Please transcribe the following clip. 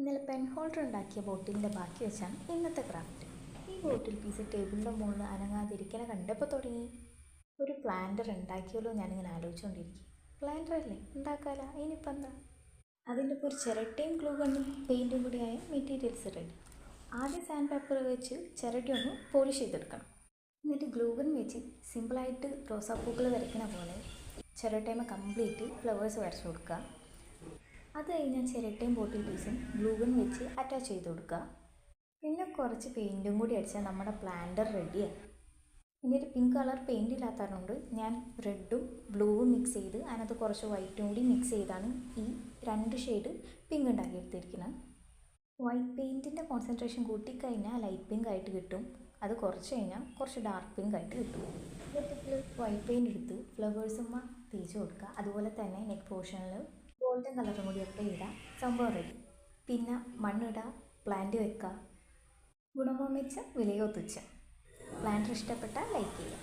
ഇന്നലെ pen holder ഉണ്ടാക്കിയ ബോട്ടിലിൻ്റെ ബാക്കി വെച്ചാണ് ഇന്നത്തെ ക്രാഫ്റ്റ്. ഈ ബോട്ടിൽ പീസ് ടേബിളിൻ്റെ മുകളിൽ അനങ്ങാതിരിക്കണ കണ്ടപ്പോൾ തുടങ്ങി. ഒരു പ്ലാന്റർ ഉണ്ടാക്കിയല്ലോ ഞാനിങ്ങനെ ആലോചിച്ചുകൊണ്ടിരിക്കും. പ്ലാന്റർ അല്ലേ ഉണ്ടാക്കാല, ഇനിയിപ്പോൾ എന്താ. അതിൻ്റെ ഇപ്പോൾ ഒരു ചിരട്ടയും ഗ്ലൂ ഗണ്ണും പെയിൻറ്റും കൂടിയായ മെറ്റീരിയൽസ് റെഡി. ആദ്യം സാൻഡ് പേപ്പർ വെച്ച് ചിരട്ടി ഒന്ന് പോളിഷ് ചെയ്തെടുക്കണം. എന്നിട്ട് ഗ്ലൂ ഗൺ വെച്ച് സിമ്പിളായിട്ട് റോസാപ്പൂക്കൾ വരയ്ക്കണ പോലെ ചിരട്ടയുമ്പോൾ കംപ്ലീറ്റ് ഫ്ലവേഴ്സ് വരച്ചു കൊടുക്കുക. അത് കഴിഞ്ഞാൽ ചിരട്ടയും ബോട്ടിൽ പീസും ഗ്ലൂ ഗൺ വെച്ച് അറ്റാച്ച് ചെയ്ത് കൊടുക്കുക. പിന്നെ കുറച്ച് പെയിൻറ്റും കൂടി അടിച്ചാൽ നമ്മുടെ പ്ലാന്റർ റെഡിയാണ്. ഇനി ഒരു പിങ്ക് കളർ പെയിൻറ്റ് ഇല്ലാത്തതുകൊണ്ട് ഞാൻ റെഡും ബ്ലൂവും മിക്സ് ചെയ്ത് അതിനകത്ത് കുറച്ച് വൈറ്റും കൂടി മിക്സ് ചെയ്താണ് ഈ 2 ഷെയ്ഡ് പിങ്ക് ഉണ്ടാക്കിയെടുത്തിരിക്കുന്നത്. വൈറ്റ് പെയിൻറ്റിൻ്റെ കോൺസെൻട്രേഷൻ കൂട്ടിക്കഴിഞ്ഞാൽ ലൈറ്റ് പിങ്ക് ആയിട്ട് കിട്ടും. അത് കുറച്ച് കഴിഞ്ഞാൽ കുറച്ച് ഡാർക്ക് പിങ്ക് ആയിട്ട് കിട്ടും. എന്നിട്ട് വൈറ്റ് പെയിൻറ്റ് എടുത്ത് ഫ്ലവേഴ്സുമ്മ തേച്ച് കൊടുക്കുക. അതുപോലെ തന്നെ നെക്ക് പോർഷനിൽ ഗോൾഡൻ കളറും കൂടി അപ്ലൈ ചെയ്താൽ സംഭവം റെഡി. പിന്നെ മണ്ണിടുക, പ്ലാന്റ് വെക്കുക. ഗുണമോ മെച്ചം, വിലയോ തുച്ഛം. പ്ലാന്റ് ഇഷ്ടപ്പെട്ടാൽ ലൈക്ക് ചെയ്യുക.